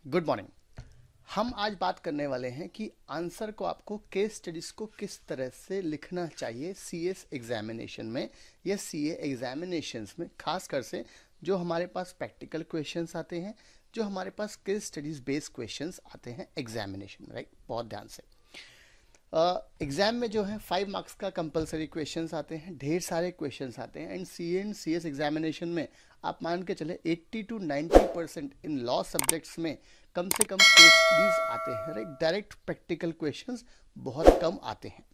Good morning. हम आज बात करने वाले हैं कि आंसर को आपको केस स्टडीज को किस तरह से लिखना चाहिए सीएस एग्जामिनेशन में या सीए एग्जामिनेशंस में, खासकर से जो हमारे पास प्रैक्टिकल क्वेश्चंस आते हैं, जो हमारे पास केस स्टडीज बेस्ड क्वेश्चंस आते हैं एग्जामिनेशन में। राइट, बहुत ध्यान से। एग्जाम में जो है 5 मार्क्स का कंपलसरी क्वेश्चंस आते हैं, ढेर सारे क्वेश्चंस आते हैं। एंड सीएस एग्जामिनेशन में आप मान के चले 80 to 90% इन लॉ सब्जेक्ट्स में कम से कम केस स्टडीज आते हैं। राइट, डायरेक्ट प्रैक्टिकल क्वेश्चंस बहुत कम आते हैं।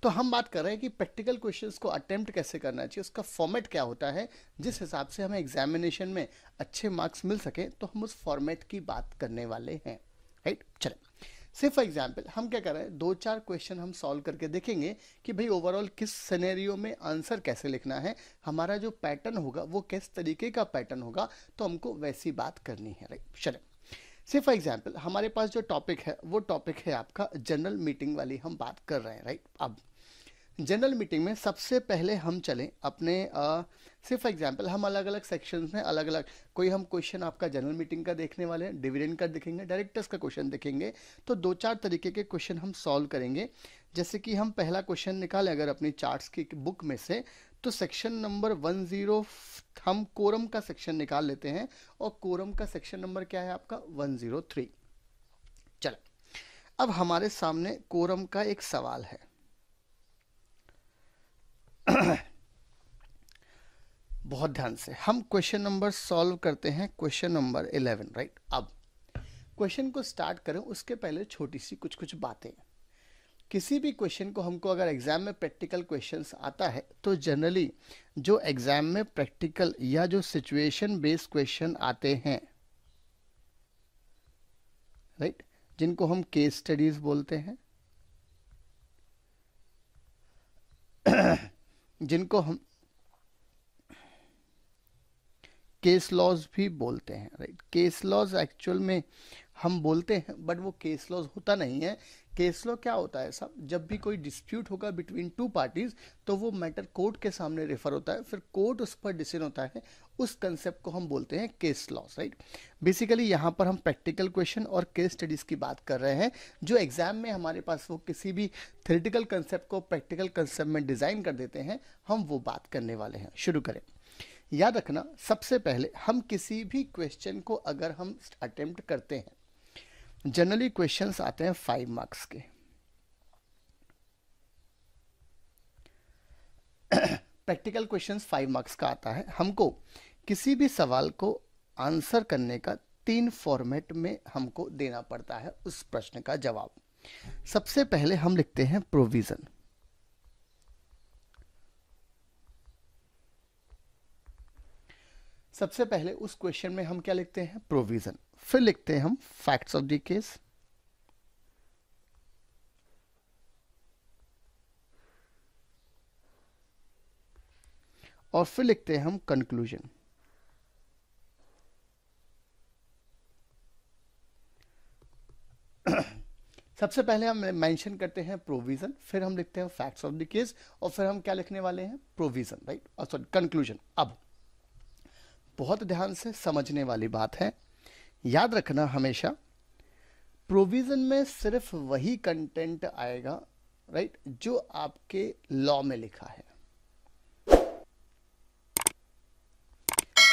तो हम बात कर रहे हैं कि प्रैक्टिकल क्वेश्चंस को अटेम्प्ट कैसे करना चाहिए, उसका फॉर्मेट क्या होता है, जिस हिसाब से हमें एग्जामिनेशन में अच्छे मार्क्स मिल सके, तो हम उस फॉर्मेट की बात करने वाले हैं। राइट, चलें। से फॉर एग्जाम्पल हम क्या कर रहे हैं, 2-4 क्वेश्चन हम सॉल्व करके देखेंगे कि भाई ओवरऑल किस सिनेरियो में आंसर कैसे लिखना है, हमारा जो पैटर्न होगा वो किस तरीके का पैटर्न होगा, तो हमको वैसी बात करनी है। राइट, चलें। से फॉर एग्जाम्पल हमारे पास जो टॉपिक है वो टॉपिक है आपका जनरल मीटिंग वाली हम बात कर रहे हैं। राइट, अब जनरल मीटिंग में सबसे पहले हम चलें अपने से फॉर एग्जांपल हम अलग अलग सेक्शंस में अलग अलग कोई हम क्वेश्चन आपका जनरल मीटिंग का देखने वाले हैं, डिविडेंड का देखेंगे, डायरेक्टर्स का क्वेश्चन देखेंगे। तो 2-4 तरीके के क्वेश्चन हम सॉल्व करेंगे। जैसे कि हम पहला क्वेश्चन निकालें अगर अपनी चार्ट्स की बुक में से, तो सेक्शन नंबर 10 हम कोरम का सेक्शन निकाल लेते हैं, और कोरम का सेक्शन नंबर क्या है आपका 103। चलो, अब हमारे सामने कोरम का एक सवाल है। बहुत ध्यान से हम क्वेश्चन नंबर सॉल्व करते हैं, क्वेश्चन नंबर 11। राइट, अब क्वेश्चन को स्टार्ट करें उसके पहले छोटी सी कुछ बातें। किसी भी क्वेश्चन को हमको अगर एग्जाम में प्रैक्टिकल क्वेश्चंस आता है, तो जनरली जो एग्जाम में प्रैक्टिकल या जो सिचुएशन बेस्ड क्वेश्चन आते हैं, राइट, जिनको हम केस स्टडीज बोलते हैं, जिनको हम केस लॉज भी बोलते हैं। राइट, केस लॉज एक्चुअल में हम बोलते हैं, बट वो केस लॉज होता नहीं है। केस लॉ क्या होता है साहब, जब भी कोई डिस्प्यूट होगा बिटवीन 2 पार्टीज, तो वो मैटर कोर्ट के सामने रेफर होता है, फिर कोर्ट उस पर डिसीजन होता है, उस कंसेप्ट को हम बोलते हैं केस लॉज। राइट, बेसिकली यहाँ पर हम प्रैक्टिकल क्वेश्चन और केस स्टडीज की बात कर रहे हैं, जो एग्जाम में हमारे पास वो किसी भी थ्योरेटिकल कंसेप्ट को प्रैक्टिकल कंसेप्ट में डिजाइन कर देते हैं, हम वो बात करने वाले हैं। शुरू करें। याद रखना, सबसे पहले हम किसी भी क्वेश्चन को अगर हम अटेम्प्ट करते हैं, जनरली क्वेश्चंस आते हैं 5 मार्क्स के। प्रैक्टिकल क्वेश्चंस 5 मार्क्स का आता है। हमको किसी भी सवाल को आंसर करने का 3 फॉर्मेट में हमको देना पड़ता है उस प्रश्न का जवाब। सबसे पहले हम लिखते हैं प्रोविजन। सबसे पहले उस क्वेश्चन में हम क्या लिखते हैं, प्रोविजन। फिर लिखते हैं हम फैक्ट्स ऑफ द केस, और फिर लिखते हैं हम कंक्लूजन। सबसे पहले हम मेंशन करते हैं प्रोविजन, फिर हम लिखते हैं फैक्ट्स ऑफ द केस, और फिर हम क्या लिखने वाले हैं, प्रोविजन। Right, sorry, conclusion. अब बहुत ध्यान से समझने वाली बात है, याद रखना हमेशा प्रोविजन में सिर्फ वही कंटेंट आएगा, राइट, जो आपके लॉ में लिखा है।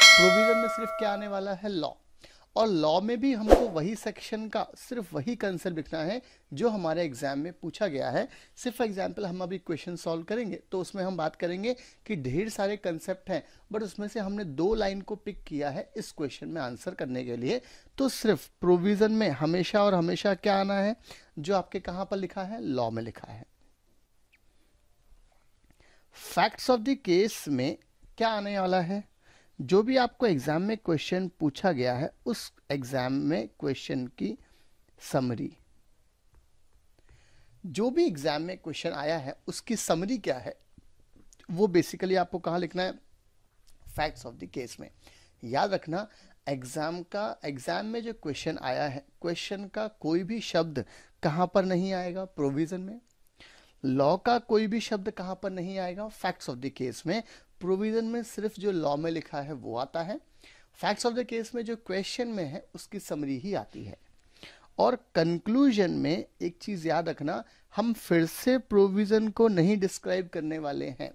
प्रोविजन में सिर्फ क्या आने वाला है, लॉ। और लॉ में भी हमको वही सेक्शन का सिर्फ वही कंसेप्ट लिखना है जो हमारे एग्जाम में पूछा गया है। सिर्फ एग्जाम्पल हम अभी क्वेश्चन सॉल्व करेंगे, तो उसमें हम बात करेंगे कि ढेर सारे कंसेप्ट हैं, बट उसमें से हमने 2 लाइन को पिक किया है इस क्वेश्चन में आंसर करने के लिए। तो सिर्फ प्रोविजन में हमेशा और हमेशा क्या आना है, जो आपके कहां पर लिखा है, लॉ में लिखा है। फैक्ट्स ऑफ द केस में क्या आने वाला है, जो भी आपको एग्जाम में क्वेश्चन पूछा गया है उस एग्जाम में क्वेश्चन की समरी। जो भी एग्जाम में क्वेश्चन आया है उसकी समरी क्या है, वो बेसिकली आपको कहाँ लिखना है, फैक्ट्स ऑफ द केस में। याद रखना, एग्जाम में जो क्वेश्चन आया है, क्वेश्चन का कोई भी शब्द कहाँ पर नहीं आएगा, प्रोविजन में। लॉ का कोई भी शब्द कहाँ पर नहीं आएगा, फैक्ट्स ऑफ द केस में। प्रोविजन में सिर्फ जो लॉ में लिखा है वो आता है। फैक्ट्स ऑफ द केस में जो क्वेश्चन में है उसकी समरी ही आती है। और कंक्लूजन में एक चीज याद रखना, हम फिर से प्रोविजन को नहीं डिस्क्राइब करने वाले हैं।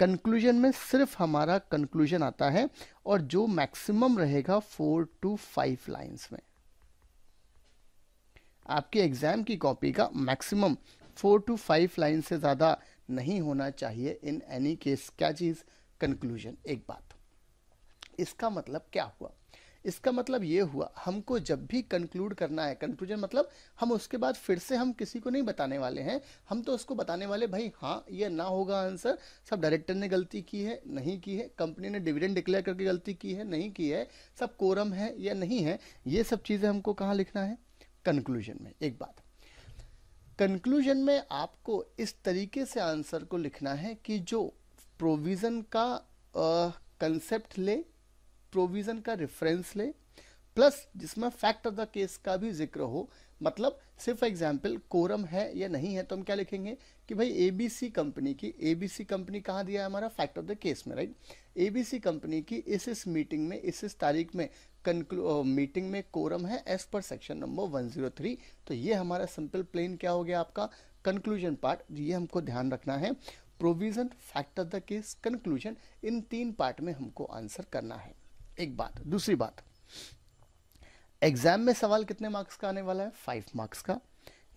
कंक्लूजन में सिर्फ हमारा कंक्लूजन आता है और जो मैक्सिमम रहेगा 4 to 5 लाइंस में। आपके एग्जाम की कॉपी का मैक्सिमम 4 to 5 लाइन से ज्यादा नहीं होना चाहिए इन एनी केस। क्या चीज? कंक्लूजन। एक बात, इसका मतलब क्या हुआ? इसका मतलब ये हुआ, हमको जब भी कंक्लूड करना है, कंक्लूजन मतलब हम उसके बाद फिर से हम किसी को नहीं बताने वाले हैं, हम तो उसको बताने वाले भाई हाँ ये ना होगा आंसर, सब डायरेक्टर ने गलती की है नहीं की है, कंपनी ने डिविडेंड डिक्लेयर करके गलती की है नहीं की है, सब कोरम है या नहीं है, ये सब चीजें हमको कहाँ लिखना है? कंक्लूजन में। एक बात, कंक्लूजन में आपको इस तरीके से आंसर को लिखना है कि जो प्रोविजन का कंसेप्ट ले, प्रोविजन का रेफरेंस ले, प्लस जिसमें फैक्ट ऑफ द केस का भी जिक्र हो। मतलब सिर्फ एग्जाम्पल कोरम है या नहीं है तो हम क्या लिखेंगे कि भाई एबीसी कंपनी की, एबीसी कंपनी कहाँ दिया है हमारा? फैक्ट ऑफ द केस में, राइट। एबीसी कंपनी की इस मीटिंग में इस तारीख में मीटिंग में कोरम है एज पर सेक्शन नंबर 103। तो ये हमारा सिंपल प्लेन क्या हो गया आपका? Conclusion part. ये हमको ध्यान रखना है, provision, fact of the case, conclusion, in 3 part में हमको आंसर करना है। एक बात। दूसरी बात, एग्जाम में सवाल कितने मार्क्स का आने वाला है? 5 मार्क्स का।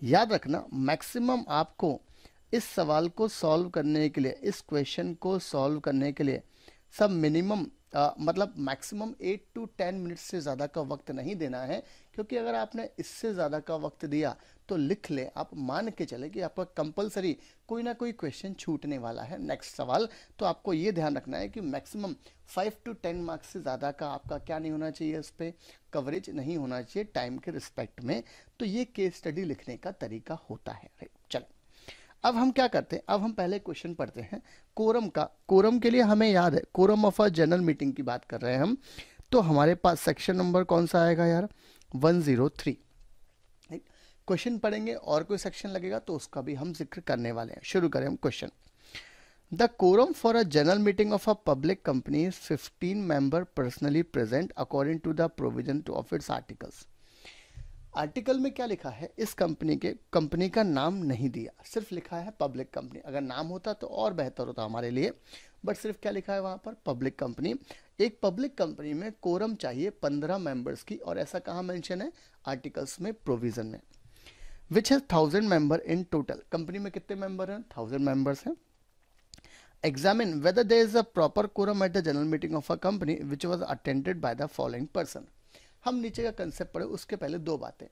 याद रखना, मैक्सिमम आपको इस सवाल को सॉल्व करने के लिए, इस क्वेश्चन को सॉल्व करने के लिए सब मिनिमम मतलब मैक्सिमम 8 to 10 मिनट से ज़्यादा का वक्त नहीं देना है, क्योंकि अगर आपने इससे ज़्यादा का वक्त दिया तो लिख ले, आप मान के चले कि आपका कंपलसरी कोई ना कोई क्वेश्चन छूटने वाला है नेक्स्ट सवाल। तो आपको ये ध्यान रखना है कि मैक्सिमम 5 to 10 मार्क्स से ज़्यादा का आपका क्या नहीं होना चाहिए, इस पर कवरेज नहीं होना चाहिए टाइम के रिस्पेक्ट में। तो ये केस स्टडी लिखने का तरीका होता है, राइट। चलो अब हम क्या करते हैं, अब हम पहले क्वेश्चन पढ़ते हैं कोरम का। कोरम के लिए हमें याद है, quorum of a general meeting की बात कर रहे हैं हम, तो हमारे पास सेक्शन नंबर कौन सा आएगा यार? 103। क्वेश्चन पढ़ेंगे और कोई सेक्शन लगेगा तो उसका भी हम जिक्र करने वाले हैं। शुरू करें हम question. The quorum for a general meeting of a public company is 15 member personally present according to the provision two of its articles. Article में क्या लिखा है? इस कंपनी का नाम नहीं दिया, सिर्फ लिखा है पब्लिक कंपनी। अगर नाम होता तो और बेहतर होता हमारे लिए, बट सिर्फ क्या लिखा है वहां पर? Public company. एक पब्लिक कंपनी में कोरम चाहिए 15 मेंबर्स की, और ऐसा कहाँ मेंशन है? आर्टिकल्स में, प्रोविजन में। Which has 1000 member in total. Company में कितने मेंबर हैं? 1000 मेंबर्स हैं। Examine whether there is a proper quorum at the general meeting of a company which was attended by the following person. हम नीचे का concept पढ़े, उसके पहले 2 बातें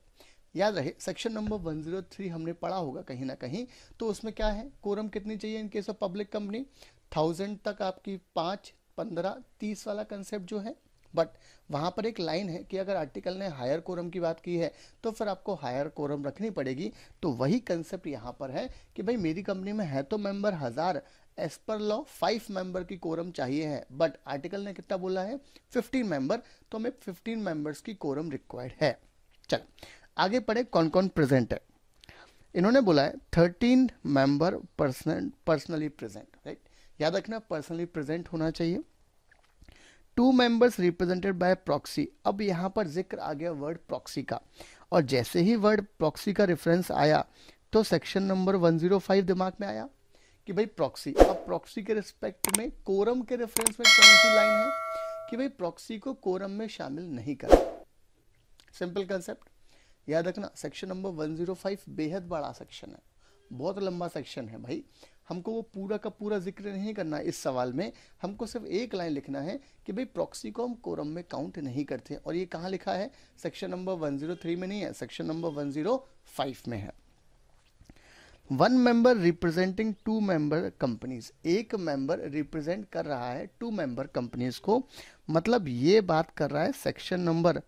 याद रहे। सेक्शन नंबर 103 हमने पढ़ा होगा कहीं ना कहीं, तो उसमें क्या है? कोरम कितनी चाहिए इन केस ऑफ पब्लिक कंपनी? 1000 तक आपकी 5, 15, 30 वाला कंसेप्ट जो है। बट वहां पर एक लाइन है कि अगर आर्टिकल ने हायर कोरम की बात की है तो फिर आपको हायर कोरम रखनी पड़ेगी। तो वही कंसेप्ट यहाँ पर है कि भाई मेरी कंपनी में है तो member 1000, as per law 5 member की कोरम चाहिए है, बट आर्टिकल ने कितना बोला है? 15 मेंबर, तो हमें 15 मेंबर्स की कोरम रिक्वायर्ड है। चल आगे पढ़े, कौन कौन प्रेजेंट है। इन्होंने बोला है 13 मेंबर पर्सनली प्रेजेंट, राइट। याद रखना पर्सनली प्रेजेंट होना चाहिए। 2 मेंबर्स रिप्रेजेंटेड बाय प्रॉक्सी। अब यहाँ पर जिक्र आ गया वर्ड प्रॉक्सी का, और जैसे ही वर्ड प्रॉक्सी का रेफरेंस आया तो सेक्शन नंबर 105 दिमाग में आया कि भाई प्रॉक्सी। अब प्रॉक्सी के रिस्पेक्ट में कोरम के रेफरेंस में कौन सी लाइन है कि भाई प्रॉक्सी को कोरम में शामिल नहीं करें। सिंपल कंसेप्ट याद रखना। सेक्शन नंबर 105 बेहद बड़ा सेक्शन है, बहुत लंबा सेक्शन है भाई। हमको वो पूरा का पूरा जिक्र नहीं करना इस सवाल में, हमको सिर्फ एक लाइन लिखना है कि भाई प्रॉक्सी को हम कोरम में काउंट नहीं करते। और ये कहाँ लिखा है? सेक्शन नंबर 103 में नहीं है, सेक्शन नंबर 105 में है। 1 मेंबर रिप्रेजेंटिंग 2 मेंबर कंपनीज। एक मेंबर रिप्रेजेंट कर रहा है 2 मेंबर कंपनीज को, मतलब ये बात कर रहा है सेक्शन नंबर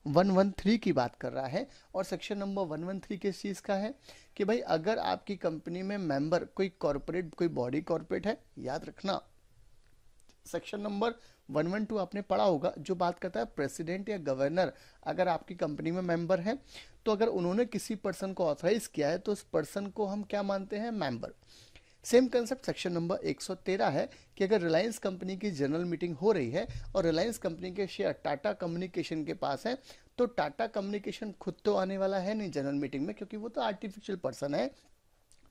113 की बात कर रहा है। और सेक्शन नंबर 113 किस चीज का है कि भाई अगर आपकी कंपनी में मेंबर कोई कॉर्पोरेट, कोई बॉडी कॉर्पोरेट है, याद रखना सेक्शन नंबर 112 आपने पढ़ा होगा, जो बात करता है प्रेसिडेंट या गवर्नर अगर आपकी कंपनी में मेंबर है तो अगर उन्होंने किसी पर्सन को ऑथराइज किया है तो उस पर्सन को हम क्या मानते हैं? Member. Same concept section number 113 है कि अगर रिलायंस कंपनी की जनरल मीटिंग हो रही है और रिलायंस कंपनी के शेयर टाटा कम्युनिकेशन के पास है, तो टाटा कम्युनिकेशन खुद तो आने वाला है नहीं जनरल मीटिंग में, क्योंकि वो तो आर्टिफिशियल पर्सन है।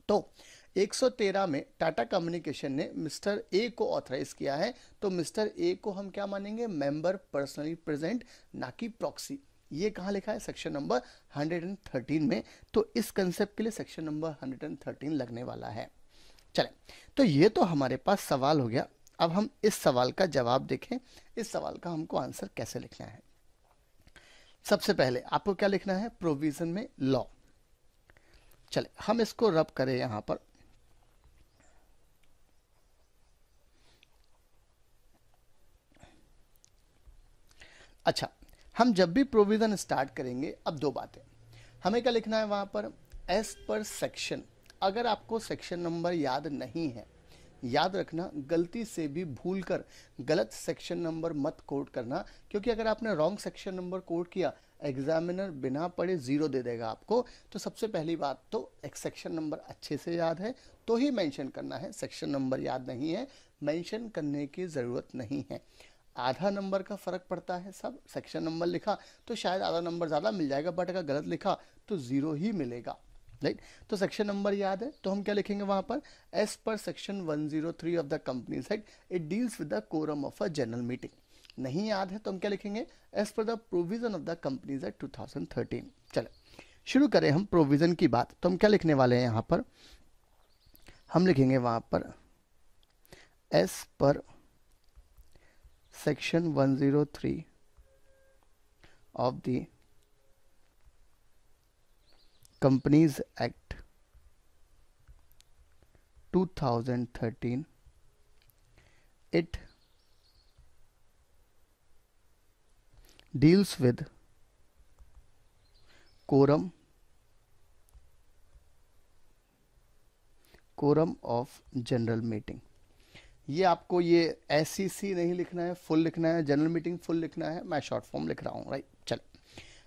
तो 113 में टाटा कम्युनिकेशन ने मिस्टर ए को ऑथराइज किया है, तो मिस्टर ए को हम क्या मानेंगे, मेंबर पर्सनली प्रेजेंट, ना कि प्रॉक्सी। ये कहाँ लिखा है, सेक्शन नंबर 113 में। तो इस कंसेप्ट के लिए सेक्शन नंबर 113 लगने वाला है। चले, तो ये तो हमारे पास सवाल हो गया। अब हम इस सवाल का जवाब देखें, इस सवाल का हमको आंसर कैसे लिखना है। सबसे पहले आपको क्या लिखना है, प्रोविजन में लॉ। चले हम इसको रब करें यहां पर। अच्छा, हम जब भी प्रोविजन स्टार्ट करेंगे, अब दो बातें हमें क्या लिखना है वहां पर, एज पर सेक्शन। अगर आपको सेक्शन नंबर याद नहीं है, याद रखना गलती से भी भूल कर गलत सेक्शन नंबर मत कोड करना, क्योंकि अगर आपने रॉन्ग सेक्शन नंबर कोड किया, एग्जामिनर बिना पढ़े 0 दे देगा आपको। तो सबसे पहली बात तो एक सेक्शन नंबर अच्छे से याद है तो ही मेंशन करना है, सेक्शन नंबर याद नहीं है मेंशन करने की ज़रूरत नहीं है। आधा नंबर का फर्क पड़ता है, सब सेक्शन नंबर लिखा तो शायद आधा नंबर ज़्यादा मिल जाएगा, बट अगर गलत लिखा तो 0 ही मिलेगा, राइट। तो सेक्शन नंबर याद है तो हम क्या लिखेंगे वहां पर, as per section 103 of the companies act it deals with the quorum of a general meeting. नहीं याद है तो हम क्या लिखेंगे, as per the provision of the companies act 2013। चले शुरू करें हम प्रोविजन की बात। तो हम क्या लिखने वाले हैं यहां पर, हम लिखेंगे वहां पर as per section 103 of the Companies Act 2013, it deals with quorum of general meeting। ये आपको ये SCC नहीं लिखना है, फुल लिखना है, जनरल मीटिंग फुल लिखना है, मैं शॉर्ट फॉर्म लिख रहा हूँ, राइट। चल,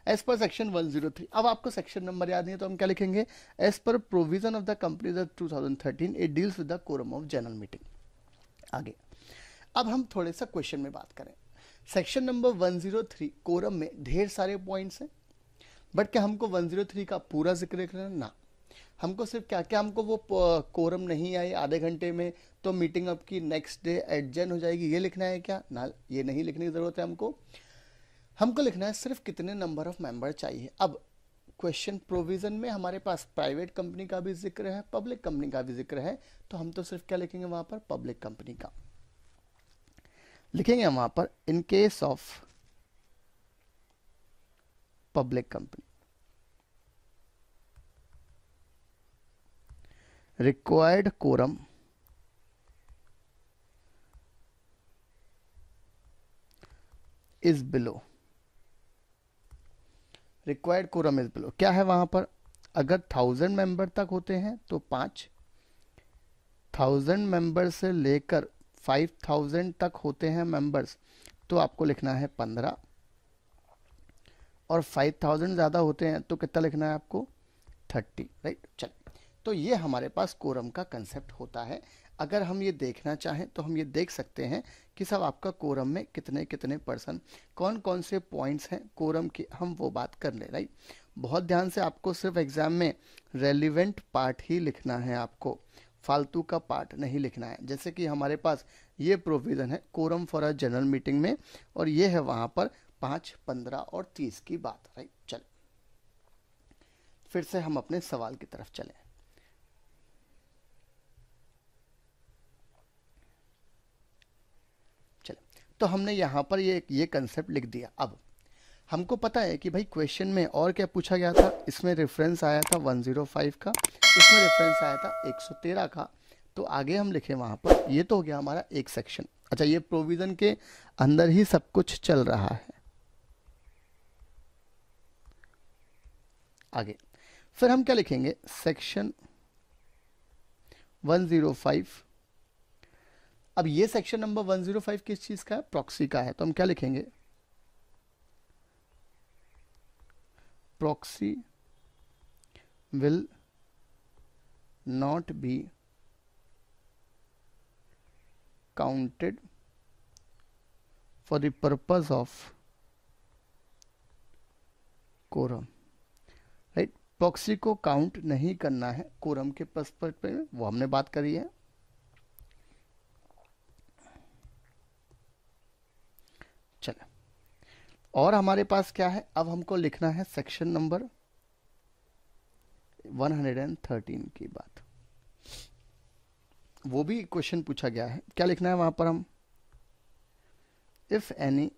एज पर सेक्शन 103। अब आपको सेक्शन नंबर याद नहीं है तो हम क्या लिखेंगे, as per provision of the companies act 2013 it deals with the quorum of general meeting. आगे अब हम थोड़े सा क्वेश्चन में बात करें। सेक्शन नंबर 103 कोरम में ढेर सारे पॉइंट्स हैं, बट क्या हमको 103 का पूरा जिक्र करना ना, हमको सिर्फ क्या क्या, हमको वो कोरम नहीं आई आधे घंटे में तो मीटिंग आपकी नेक्स्ट डे एडजर्न हो जाएगी, ये लिखना है क्या ना, ये नहीं लिखने की जरूरत है हमको लिखना है सिर्फ कितने नंबर ऑफ मेंबर चाहिए। अब क्वेश्चन प्रोविजन में हमारे पास प्राइवेट कंपनी का भी जिक्र है, पब्लिक कंपनी का भी जिक्र है, तो हम तो सिर्फ क्या लिखेंगे वहां पर, पब्लिक कंपनी का लिखेंगे वहां पर, in case of public company required quorum is below। Required quorum is below क्या है वहां पर, अगर 1000 मेंबर तक होते हैं तो 5, 1000 मेंबर से लेकर 5000 तक होते हैं मेंबर्स तो आपको लिखना है 15, और 5000 ज़्यादा होते हैं तो कितना लिखना है आपको, 30, राइट। चल, तो ये हमारे पास कोरम का कंसेप्ट होता है। अगर हम ये देखना चाहें तो हम ये देख सकते हैं कि सब आपका कोरम में कितने कितने पर्सन, कौन कौन से पॉइंट्स हैं कोरम की, हम वो बात कर ले, राइट। बहुत ध्यान से आपको सिर्फ एग्जाम में रेलिवेंट पार्ट ही लिखना है, आपको फालतू का पार्ट नहीं लिखना है। जैसे कि हमारे पास ये प्रोविज़न है quorum for a general meeting में, और ये है वहाँ पर 5, 15 और 30 की बात, राइट। चल, फिर से हम अपने सवाल की तरफ चलें। तो हमने यहाँ पर ये कंसेप्ट लिख दिया। अब हमको पता है कि भाई क्वेश्चन में और क्या पूछा गया था, इसमें रेफरेंस आया था 105 का, इसमें रेफरेंस आया था 113 का, तो आगे हम लिखे वहाँ पर, ये तो हो गया हमारा एक सेक्शन। अच्छा, ये प्रोविज़न के अंदर ही सब कुछ चल रहा है। आगे फिर हम क्या लिखेंगे, सेक्शन 105। अब ये सेक्शन नंबर 105 किस चीज का है, प्रॉक्सी का है, तो हम क्या लिखेंगे, proxy will not be counted for the purpose of quorum, right. Proxy को काउंट नहीं करना है कोरम के पर्सपेक्टिव में, वो हमने बात करी है। चलो, और हमारे पास क्या है, अब हमको लिखना है सेक्शन नंबर 113 की बात। वो भी क्वेश्चन पूछा गया है, क्या लिखना है वहां पर हम, इफ एनी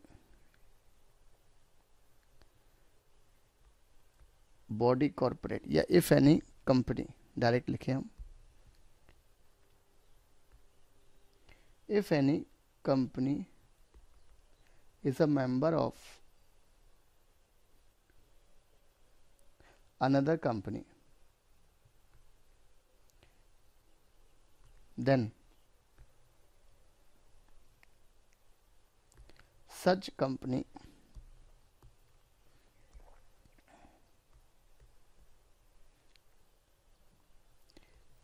बॉडी कॉर्पोरेट या इफ एनी कंपनी, डायरेक्ट लिखे हम, if any company is a member of another company, then such company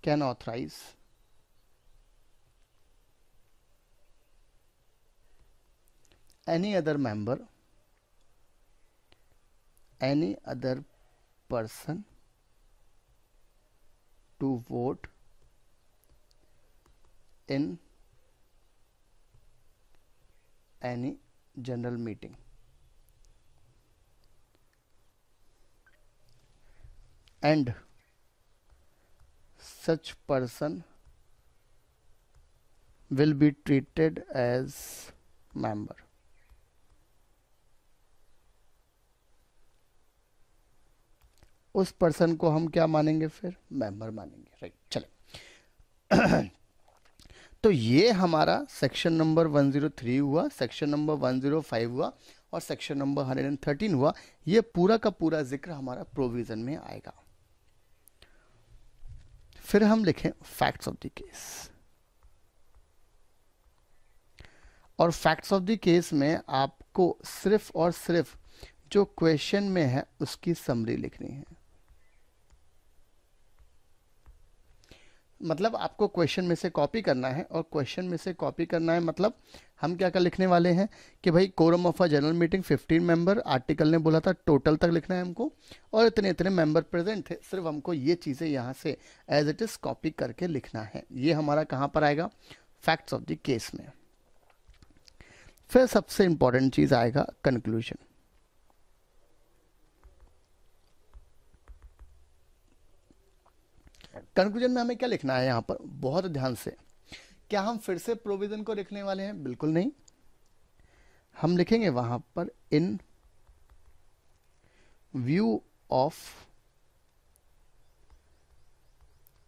can authorize any other member, any other person to vote in any general meeting. And such person will be treated as member. उस person को हम क्या मानेंगे, फिर member मानेंगे, right. चले तो ये हमारा सेक्शन नंबर 103 हुआ, सेक्शन नंबर 105 हुआ और सेक्शन नंबर 113 हुआ। ये पूरा का पूरा जिक्र हमारा प्रोविजन में आएगा। फिर हम लिखें फैक्ट्स ऑफ द केस, और फैक्ट्स ऑफ द केस में आपको सिर्फ और सिर्फ जो क्वेश्चन में है उसकी समरी लिखनी है। मतलब आपको क्वेश्चन में से कॉपी करना है, और क्वेश्चन में से कॉपी करना है मतलब हम क्या क्या लिखने वाले हैं कि भाई quorum of a general meeting 15 member, article ने बोला था टोटल तक लिखना है हमको, और इतने इतने मेंबर प्रेजेंट थे। सिर्फ हमको ये चीज़ें यहाँ से एज इट इज़ कॉपी करके लिखना है। ये हमारा कहाँ पर आएगा, फैक्ट्स ऑफ द केस में। फिर सबसे इंपॉर्टेंट चीज़ आएगा कंक्लूजन। कंक्लूजन में हमें क्या लिखना है यहाँ पर, बहुत ध्यान से। क्या हम फिर से प्रोविजन को लिखने वाले हैं? बिल्कुल नहीं। हम लिखेंगे वहां पर in view of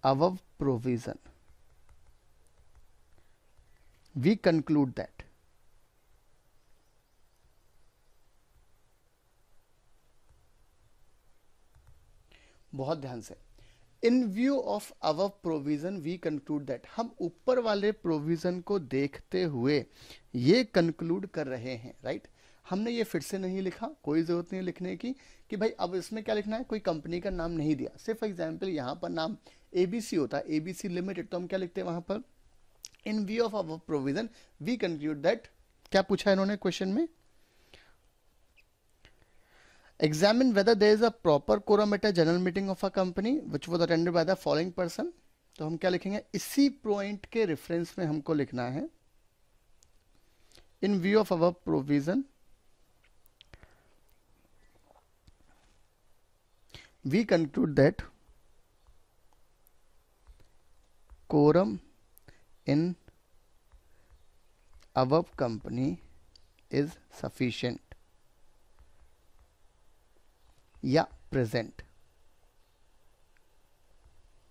above provision we conclude that बहुत ध्यान से, in view of our provision we conclude that, हम ऊपर वाले प्रोविजन को देखते हुए ये कंक्लूड कर रहे हैं, राइट। हमने ये फिर से नहीं लिखा, कोई जरूरत नहीं लिखने की कि भाई अब इसमें क्या लिखना है, कोई कंपनी का नाम नहीं दिया। सिर्फ एग्जांपल यहाँ पर नाम एबीसी होता है, एबीसी लिमिटेड, तो हम क्या लिखते हैं वहां पर, in view of our provision we conclude that, क्या पूछा इन्होंने क्वेश्चन में, examine whether there is a proper quorum at a general meeting of a company which was attended by the following person। तो हम क्या लिखेंगे, इसी पॉइंट के रेफरेंस में हमको लिखना है in view of our provision we conclude that quorum in above company is sufficient या प्रेजेंट,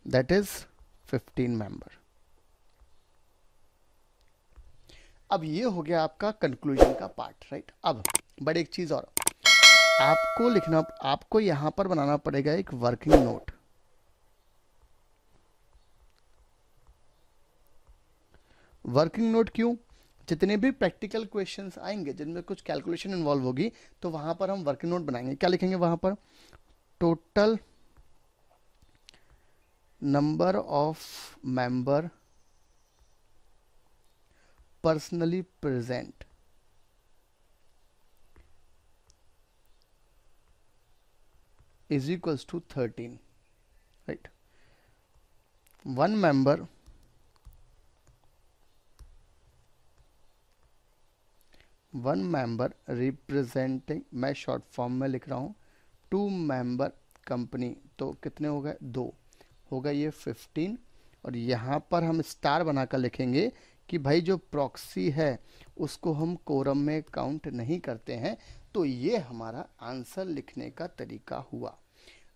दैट इज 15 मेंबर। अब ये हो गया आपका कंक्लूजन का पार्ट, राइट। अब बड़ी एक चीज और आपको लिखना, आपको यहां पर बनाना पड़ेगा एक वर्किंग नोट। वर्किंग नोट क्यों, जितने भी प्रैक्टिकल क्वेश्चंस आएंगे जिनमें कुछ कैलकुलेशन इन्वॉल्व होगी तो वहां पर हम वर्किंग नोट बनाएंगे। क्या लिखेंगे वहां पर, total number of member personally present is equals to 13, right? One member representing, मैं शॉर्ट फॉर्म में लिख रहा हूँ, 2 मेंबर कंपनी, तो कितने हो गए? 2 होगा, ये 15। और यहाँ पर हम स्टार बनाकर लिखेंगे कि भाई जो प्रॉक्सी है उसको हम कोरम में काउंट नहीं करते हैं। तो ये हमारा आंसर लिखने का तरीका हुआ।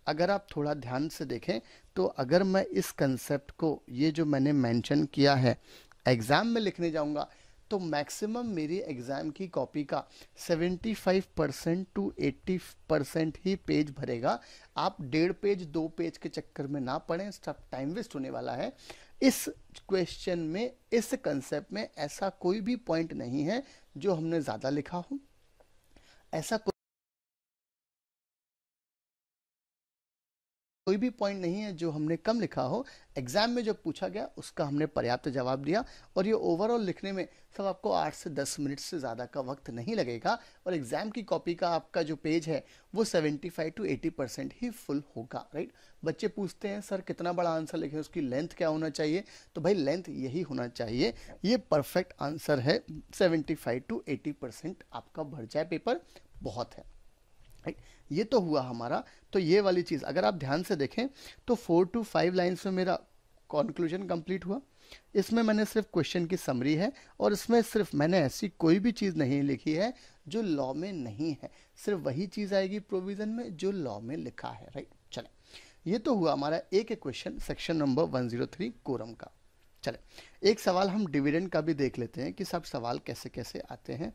अगर आप थोड़ा ध्यान से देखें तो अगर मैं इस कंसेप्ट को, ये जो मैंने मेंशन किया है, एग्ज़ाम में लिखने जाऊंगा तो मैक्सिमम मेरी एग्ज़ाम की कॉपी का 75% टू 80% ही पेज भरेगा। आप 1.5 पेज 2 पेज के चक्कर में ना पड़ें, सब टाइम वेस्ट होने वाला है। इस क्वेश्चन में, इस कंसेप्ट में ऐसा कोई भी पॉइंट नहीं है जो हमने ज़्यादा लिखा हो, ऐसा कोई भी पॉइंट नहीं है जो हमने कम लिखा हो। एग्जाम में जो पूछा गया उसका हमने पर्याप्त जवाब दिया। और ये ओवरऑल लिखने में सब आपको 8 से 10 मिनट से ज़्यादा का वक्त नहीं लगेगा। और एग्जाम की कॉपी का आपका जो पेज है वो 75 टू 80% ही फुल होगा, राइट? बच्चे पूछते हैं सर कितना बड़ा आंसर लिखें, उसकी लेंथ क्या होना चाहिए? तो भाई लेंथ यही होना चाहिए, ये परफेक्ट आंसर है। 75 टू 80% आपका भर जाए पेपर, बहुत है, राइट? ये तो हुआ हमारा। तो ये वाली चीज़ अगर आप ध्यान से देखें तो 4 to 5 लाइन्स में मेरा कंक्लूजन कंप्लीट हुआ। इसमें मैंने सिर्फ क्वेश्चन की समरी है और इसमें सिर्फ मैंने ऐसी कोई भी चीज़ नहीं लिखी है जो लॉ में नहीं है, सिर्फ वही चीज़ आएगी प्रोविज़न में जो लॉ में लिखा है, राइट? चले, ये तो हुआ हमारा एक क्वेश्चन सेक्शन नंबर 103 कोरम का। चले, एक सवाल हम डिविडेंड का भी देख लेते हैं कि सब सवाल कैसे कैसे आते हैं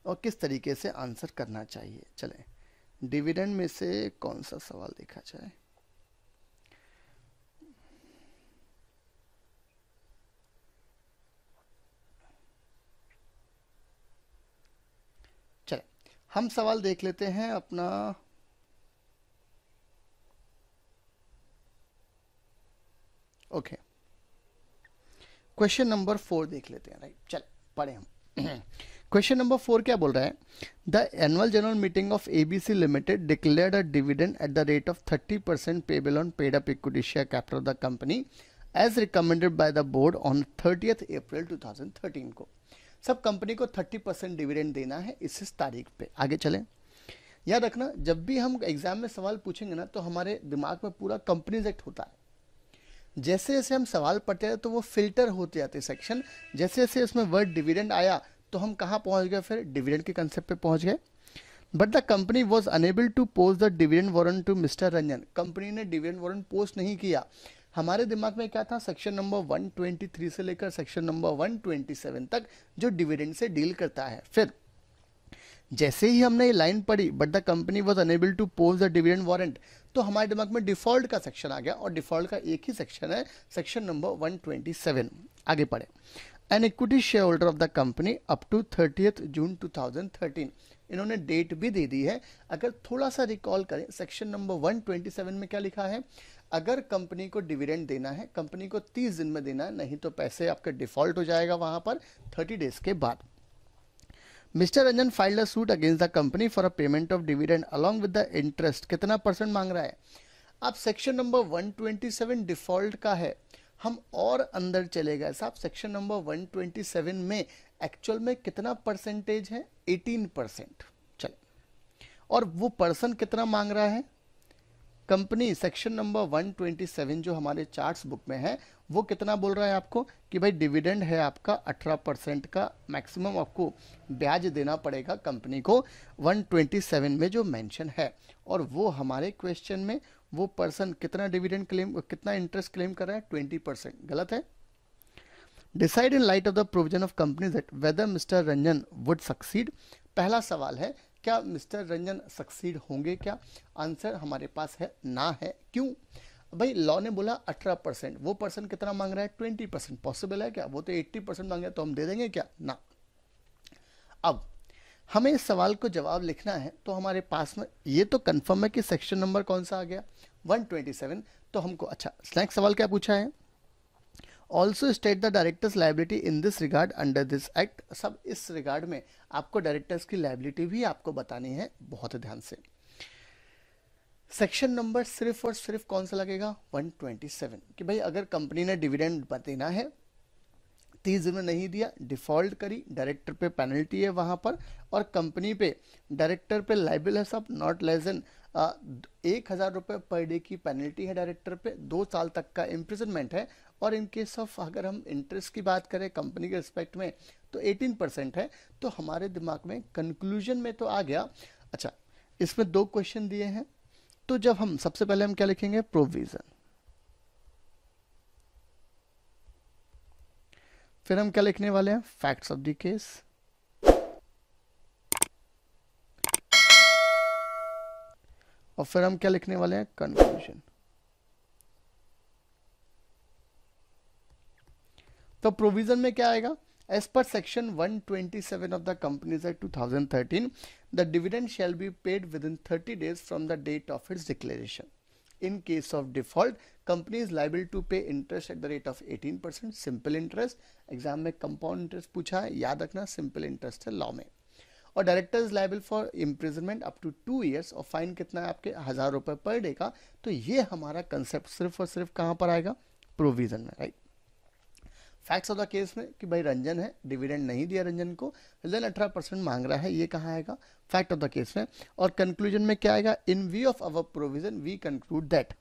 और किस तरीके से आंसर करना चाहिए। चलें, डिविडेंड में से कौन सा सवाल देखा जाए? चलें, हम सवाल देख लेते हैं अपना। ओके, क्वेश्चन नंबर 4 देख लेते हैं, राइट? चलें, पढ़े हम। क्वेश्चन नंबर 4 क्या बोल रहा है? The annual general meeting of ABC limited declared a dividend at the rate of 30% payable on paid up equity share capital of the company as recommended by the board on 30th April 2013 को। सब company को 30% dividend देना है इस तारीख पे। आगे चलें, याद रखना जब भी हम एग्जाम में सवाल पूछेंगे ना तो हमारे दिमाग में पूरा कंपनीज एक्ट होता है। जैसे जैसे हम सवाल पढ़ते हैं तो वो फिल्टर होते जाते सेक्शन। जैसे जैसे उसमें वर्ड डिविडेंड आया तो हम कहाँ पहुँच गए? फिर डिविडेंड के कंसेप्ट पे पहुँच गए। But the company was unable to post the dividend warrant to mister Ranjan. Company ने डिविडेंड वारंट पोस्ट नहीं किया। हमारे दिमाग में क्या था? सेक्शन नंबर 123 से लेकर सेक्शन नंबर 127 तक जो डिविडेंड से डील करता है। फिर जैसे ही हमने ये लाइन पढ़ी, but the company was unable to post the dividend warrant, तो हमारे दिमाग में डिफॉल्ट का सेक्शन आ गया और डिफॉल्ट का एक ही सेक्शन है, सेक्शन नंबर 127। आगे पढ़े, an equity shareholder of the company up to 30th June 2013। इन्होंने डेट भी दे दी है। अगर थोड़ा सा रिकॉल करें, सेक्शन नंबर 127 में क्या लिखा है? अगर कंपनी को डिविडेंड देना है, कंपनी को 30 दिन में देना है, नहीं तो पैसे आपका डिफॉल्ट हो जाएगा वहां पर 30 डेज के बाद। Mister Ranjan filed a suit against the company for a payment of dividend along with the interest. कितना % मांग रहा है? अब सेक्शन नंबर 127 डिफॉल्ट का है, हम और अंदर चले गए साहब। सेक्शन नंबर 127 में एक्चुअल में कितना परसेंटेज है? 18%। चलो, और वो पर्सन कितना मांग रहा है? कंपनी सेक्शन नंबर 127 जो हमारे चार्ट्स बुक में है वो कितना बोल रहा है आपको कि भाई डिविडेंड है आपका 18% का मैक्सिमम आपको ब्याज देना पड़ेगा कंपनी को, 127 में जो मेंशन है। और वो हमारे क्वेश्चन में वो पर्सन कितना डिविडेंड क्लेम, कितना इंटरेस्ट क्लेम कर रहा है? 20%। गलत है। Decide in light of the provision of company that whether mister Ranjan would succeed. पहला सवाल है, क्या मिस्टर रंजन सक्सीड होंगे क्या? आंसर हमारे पास है ना है। क्यों भाई? लॉ ने बोला 18%, वो पर्सन कितना मांग रहा है? 20%। पॉसिबल है क्या? वो तो 80% मांग रहा है, तो हम दे देंगे क्या? ना। अब हमें इस सवाल को जवाब लिखना है तो हमारे पास में ये तो कंफर्म है कि सेक्शन नंबर कौन सा आ गया? 127। तो हमको अच्छा नेक्स्ट सवाल क्या पूछा है? Also state the directors liability in this regard under this act. सब इस रिगार्ड में आपको डायरेक्टर्स की लाइबिलिटी भी आपको बतानी है, बहुत ध्यान से। सेक्शन नंबर सिर्फ और सिर्फ कौन सा लगेगा, 127, कि भाई अगर कंपनी ने डिविडेंड देना है, 30 दिन में नहीं दिया, डिफॉल्ट करी, डायरेक्टर पे पेनल्टी है वहां पर, और कंपनी पे डायरेक्टर पे लाइबल है सब, नॉट लेस देन 1,000 रुपये पर डे की पेनल्टी है डायरेक्टर पे, 2 साल तक का इम्प्रिजनमेंट है, और इन केस ऑफ अगर हम इंटरेस्ट की बात करें कंपनी के रिस्पेक्ट में तो 18% है। तो हमारे दिमाग में कंक्लूजन में तो आ गया। अच्छा, इसमें 2 क्वेश्चन दिए हैं, तो जब हम सबसे पहले हम क्या लिखेंगे, प्रोविजन, फिर हम क्या लिखने वाले हैं, फैक्ट्स ऑफ द केस, और फिर हम क्या लिखने वाले हैं, कंक्लूजन। तो प्रोविजन में क्या आएगा, as per section 127 of the companies act 2013 the dividend shall be paid within 30 days from the date of its declaration. In case of default, company is liable to pay interest at the rate of 18%, simple interest। Exam में compound interest पूछा है, याद रखना simple interest है law में। और director is liable for imprisonment up to 2 years, और fine कितना है आपके 1,000 रुपये पर डे का। तो ये हमारा कंसेप्ट सिर्फ और सिर्फ कहाँ पर आएगा, प्रोविजन में, right. Facts of the case में कि भाई रंजन है, डिविडेंड नहीं दिया रंजन को, रंजन 18% मांग रहा है, ये कहाँ आएगा, फैक्ट ऑफ द केस में। और कंक्लूजन में क्या आएगा, in view of our provision we conclude that.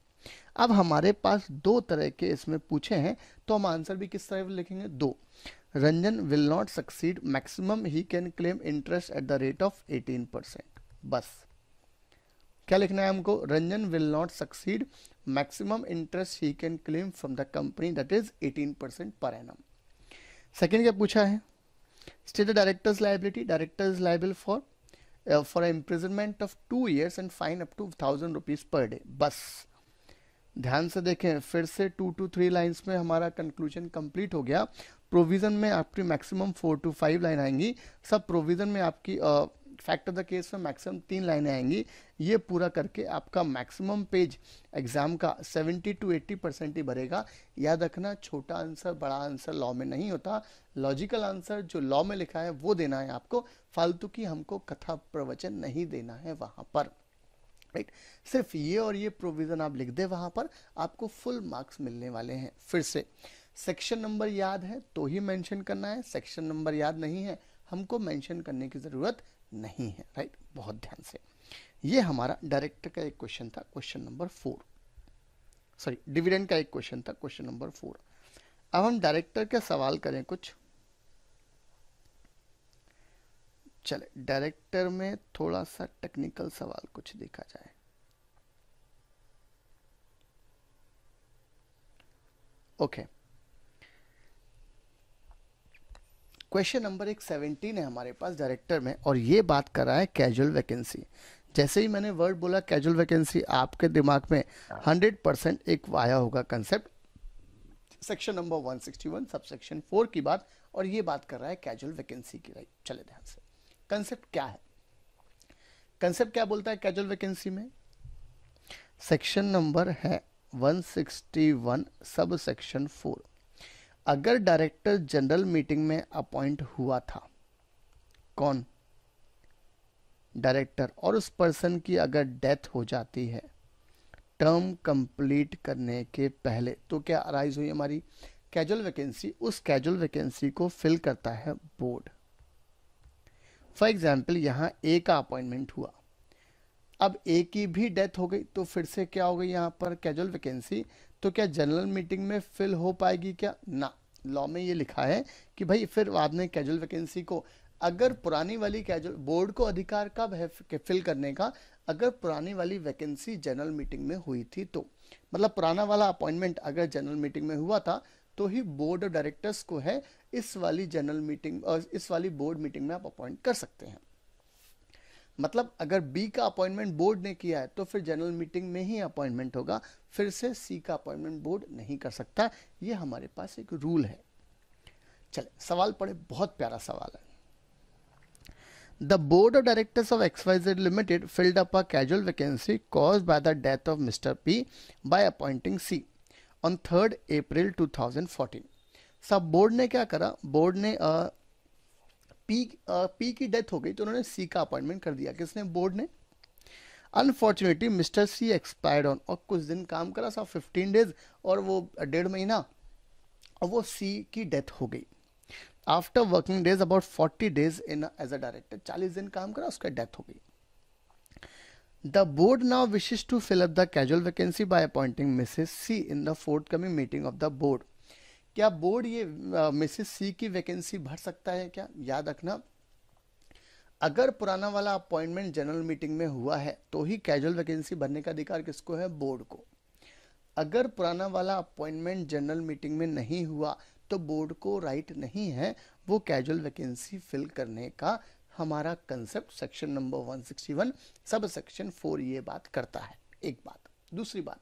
अब हमारे पास 2 तरह के इसमें पूछे हैं, तो हम आंसर भी किस तरह लिखेंगे, 2। Ranjan will not succeed, maximum he can claim interest at the rate of 18%। बस क्या लिखना है हमको, Ranjan will not succeed, maximum interest he can claim from the company that is 18% per annum. Second क्या पूछा है, state the directors liability, director is liable for imprisonment of 2 years and fine up to 1,000 rupees per day. बस ध्यान से देखें, फिर से 2 to 3 lines में हमारा कंक्लूजन कंप्लीट हो गया। प्रोविजन में आपकी मैक्सिमम 4 to 5 लाइन आएंगी, सब प्रोविजन में आपकी फैक्ट ऑफ द केस में मैक्सिमम 3 लाइनें आएंगी। ये पूरा करके आपका मैक्सिमम पेज एग्जाम का 70 to 80% ही भरेगा। याद रखना, छोटा आंसर बड़ा आंसर लॉ में नहीं होता, लॉजिकल आंसर जो लॉ में लिखा है वो देना है आपको, फालतू की हमको कथा प्रवचन नहीं देना है वहां पर, राइट। सिर्फ ये और ये प्रोविजन आप लिख दे वहां पर, आपको फुल मार्क्स मिलने वाले हैं। फिर से सेक्शन नंबर याद है तो ही मेंशन करना है, सेक्शन नंबर याद नहीं है हमको मेंशन करने की जरूरत नहीं है, राइट। बहुत ध्यान से, ये हमारा डायरेक्टर का एक क्वेश्चन था, क्वेश्चन नंबर 4, सॉरी डिविडेंड का एक क्वेश्चन था, क्वेश्चन नंबर 4। अब हम डायरेक्टर का सवाल करें कुछ। चले डायरेक्टर में थोड़ा सा टेक्निकल सवाल कुछ देखा जाए। ओके, क्वेश्चन नंबर 17 है हमारे पास डायरेक्टर में, और ये बात कर रहा है कैजुअल वैकेंसी। जैसे ही मैंने वर्ड बोला कैजुअल वैकेंसी, आपके दिमाग में 100% एक आया होगा कंसेप्ट, सेक्शन नंबर 161 सबसेक्शन 4 की बात, और ये बात कर रहा है कैजुअल वैकेंसी की, राइट। चले ध्यान से, कंसेप्ट क्या है, कंसेप्ट क्या बोलता है कैजुअल वैकेंसी में, सेक्शन नंबर है 161 सब सेक्शन 4। अगर डायरेक्टर जनरल मीटिंग में अपॉइंट हुआ था, कौन, डायरेक्टर, और उस पर्सन की अगर डेथ हो जाती है टर्म कंप्लीट करने के पहले, तो क्या अराइज हुई हमारी कैजुअल वैकेंसी। उस कैजुअल वैकेंसी को फिल करता है बोर्ड। फॉर एग्जाम्पल यहाँ ए का अपॉइंटमेंट हुआ, अब ए की भी डेथ हो गई, तो फिर से क्या हो गई यहाँ पर कैजुअल वैकेंसी। तो क्या जनरल मीटिंग में फिल हो पाएगी क्या, ना, लॉ में ये लिखा है कि भाई फिर बाद में कैजुअल वैकेंसी को, अगर पुरानी वाली कैजुअल, बोर्ड को अधिकार कब है फिल करने का, अगर पुरानी वाली वैकेंसी जनरल मीटिंग में हुई थी तो, मतलब पुराना वाला अपॉइंटमेंट अगर जनरल मीटिंग में हुआ था तो ही बोर्ड ऑफ डायरेक्टर्स को है इस वाली जनरल मीटिंग और इस वाली बोर्ड मीटिंग में आप अपॉइंट कर सकते हैं। मतलब अगर बी का अपॉइंटमेंट बोर्ड ने किया है तो फिर जनरल मीटिंग में ही अपॉइंटमेंट होगा, फिर से सी का अपॉइंटमेंट बोर्ड नहीं कर सकता। ये हमारे पास एक रूल है। चले सवाल पढ़े, बहुत प्यारा सवाल है। The board of directors of XYZ limited filled up a casual vacancy caused by the death of Mr. P by appointing C on 3rd April 2014. सब बोर्ड ने क्या करा, बोर्ड ने पी की डेथ हो गई तो उन्होंने सी का अपॉइंटमेंट कर दिया। किसने? बोर्ड ने। Unfortunately mister C expired on, और कुछ दिन काम करा सब 15 डेज और वो 1.5 महीना, और वो सी की डेथ हो गई। After working days about 40 days in as a director, 40 दिन काम करा, उसका डेथ हो गई। The board now wishes to fill up the casual vacancy by appointing Mrs C in the forthcoming meeting of the board. क्या board ये Mrs C की vacancy भर सकता है क्या? याद रखना, अगर पुराना वाला अपॉइंटमेंट जनरल मीटिंग में हुआ है तो ही कैजुअल वैकेंसी भरने का अधिकार किसको है? बोर्ड को। अगर पुराना वाला अपॉइंटमेंट जनरल मीटिंग में नहीं हुआ तो बोर्ड को राइट नहीं है वो कैजुअल वैकेंसी फिल करने का। हमारा concept section number 161 sub section 4 ये बात करता है। एक बात। दूसरी बात,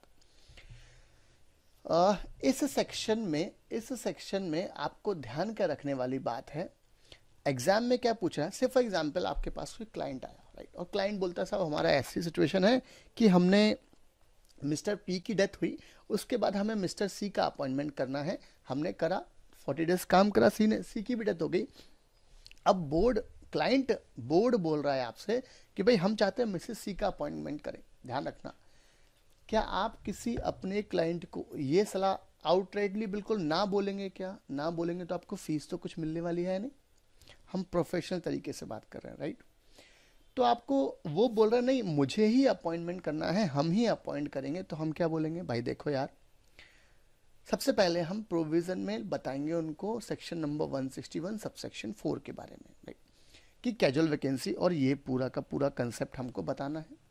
इस सेक्शन में आपको ध्यान क्या रखने वाली बात है, एग्जाम में क्या पूछ रहा है। से फॉर एग्जाम्पल आपके पास कोई क्लाइंट आया, राइट, और क्लाइंट बोलता है साहब हमारा ऐसी सिचुएशन है कि हमने मिस्टर पी की डेथ हुई, उसके बाद हमें मिस्टर सी का अपॉइंटमेंट करना है, हमने करा 40 डेज काम करा, सी की भी डेथ हो गई। अब बोर्ड बोल रहा है आपसे कि भाई हम चाहते हैं मिसेस सी का अपॉइंटमेंट करें। ध्यान रखना, क्या आप किसी अपने क्लाइंट को ये सलाह आउटराइटली बिल्कुल ना बोलेंगे? क्या ना बोलेंगे तो आपको फीस तो कुछ मिलने वाली है नहीं। हम प्रोफेशनल तरीके से बात कर रहे हैं, राइट। तो आपको वो बोल रहे नहीं मुझे ही अपॉइंटमेंट करना है, हम ही अपॉइंट करेंगे, तो हम क्या बोलेंगे? भाई देखो यार, सबसे पहले हम प्रोविजन में बताएंगे उनको सेक्शन नंबर 161 सबसेक्शन 4 के बारे में, राइट, कि कैजुअल वैकेंसी, और ये पूरा का पूरा कंसेप्ट हमको बताना है।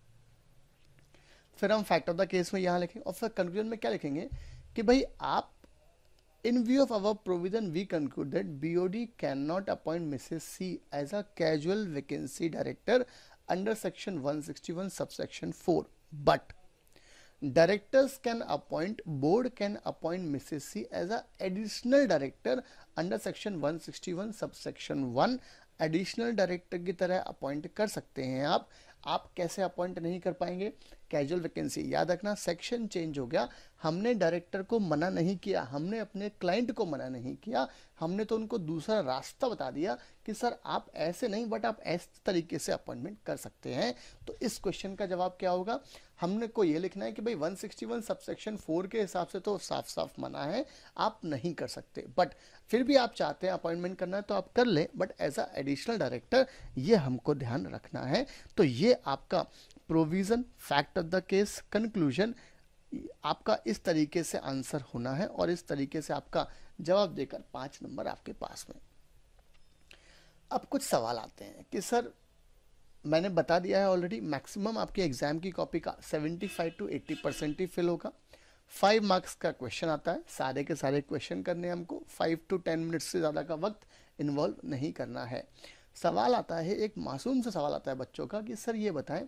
फिर हम फैक्ट ऑफ द केस में यहाँ लिखेंगे, और फिर कंक्लूजन में क्या लिखेंगे कि भाई आप in view of our provision we conclude that BOD cannot appoint Mrs. C as a casual vacancy director under section 161 subsection 4, but directors can appoint, board can appoint Mrs. C as a additional director under section 161 subsection 1। Additional director की तरह appoint कर सकते हैं आप कैसे appoint नहीं कर पाएंगे? Casual vacancy. याद रखना, सेक्शन चेंज हो गया, हमने डायरेक्टर को मना नहीं किया, हमने अपने क्लाइंट को मना नहीं किया, हमने तो उनको दूसरा रास्ता बता दिया कि सर आप ऐसे नहीं बट आप इस तरीके से अपॉइंटमेंट कर सकते हैं। तो इस क्वेश्चन का जवाब क्या होगा? हमने को ये लिखना है कि भाई 161 सबसेक्शन 4 के हिसाब से तो साफ साफ मना है, आप नहीं कर सकते, बट फिर भी आप चाहते हैं अपॉइंटमेंट करना है तो आप कर लें, but as a additional director, ये हमको ध्यान रखना है। तो ये आपका provision, fact of the case, conclusion, आपका इस तरीके से आंसर होना है, और इस तरीके से आपका जवाब देकर 5 नंबर आपके पास में। अब कुछ सवाल आते हैं कि सर मैंने बता दिया है ऑलरेडी, मैक्सिमम आपके एग्जाम की कॉपी का 75 to 80% ही फिल होगा। 5 मार्क्स का क्वेश्चन आता है, सारे के सारे क्वेश्चन करने हैं हमको, 5 to 10 मिनट से ज़्यादा का वक्त इन्वॉल्व नहीं करना है। सवाल आता है, एक मासूम सा सवाल आता है बच्चों का कि सर ये बताएं,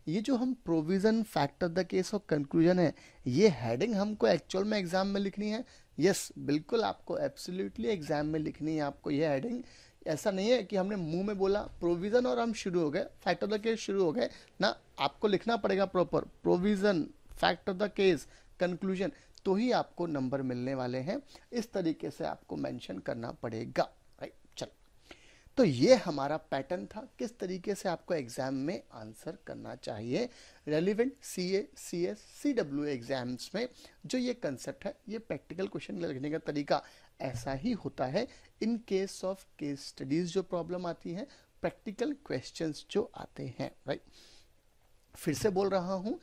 ये जो हम provision, fact of the case और कंक्लूजन है, ये हेडिंग हमको एक्चुअल में एग्जाम में लिखनी है? यस, बिल्कुल आपको एब्सोल्युटली एग्जाम में लिखनी है आपको ये हेडिंग। ऐसा नहीं है कि हमने मुंह में बोला प्रोविज़न और हम शुरू हो गए, फैक्ट ऑफ द केस शुरू हो गए ना, आपको लिखना पड़ेगा proper provision, fact of the case, conclusion, तो ही आपको नंबर मिलने वाले हैं। इस तरीके से आपको मेंशन करना पड़ेगा, राइट। चलो, तो ये हमारा पैटर्न था, किस तरीके से आपको एग्जाम में आंसर करना चाहिए। Relevant CA, CS, CW exams में जो ये कंसेप्ट है, ये प्रैक्टिकल क्वेश्चन लिखने का तरीका ऐसा ही होता है। इन केस ऑफ केस स्टडीज जो प्रॉब्लम आती है, प्रैक्टिकल क्वेश्चंस जो आते हैं, राइट। फिर से बोल रहा हूँ,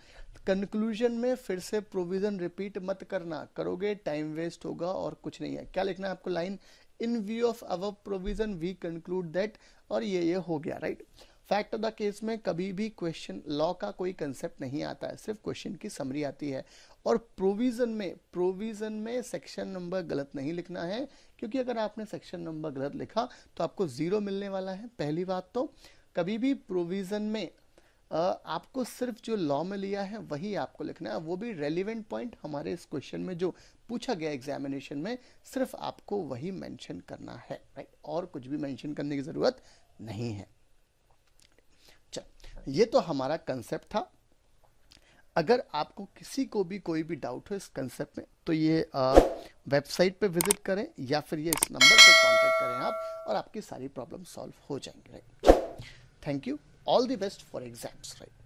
कंक्लूजन में फिर से प्रोविजन रिपीट मत करना, करोगे टाइम वेस्ट होगा और कुछ नहीं है। क्या लिखना है आपको? Line in view of our provision we conclude that, और ये हो गया, right. Fact of the case में कभी भी क्वेश्चन लॉ का कोई कंसेप्ट नहीं आता है, सिर्फ क्वेश्चन की समरी आती है। और प्रोविजन में सेक्शन नंबर गलत नहीं लिखना है, क्योंकि अगर आपने सेक्शन नंबर गलत लिखा तो आपको 0 मिलने वाला है। पहली बात तो कभी भी प्रोविजन में आपको सिर्फ जो लॉ में लिया है वही आपको लिखना है, वो भी रेलिवेंट पॉइंट हमारे इस क्वेश्चन में जो पूछा गया एग्जामिनेशन में, सिर्फ आपको वही मेंशन करना है, राइट, और कुछ भी मेंशन करने की ज़रूरत नहीं है। चल, ये तो हमारा कंसेप्ट था। अगर आपको किसी को भी कोई भी डाउट हो इस कंसेप्ट में तो ये वेबसाइट पे विजिट करें या फिर ये इस नंबर पे कांटेक्ट करें आप, और आपकी सारी प्रॉब्लम सॉल्व हो जाएंगे, right. Thank you, all the best for exams, right.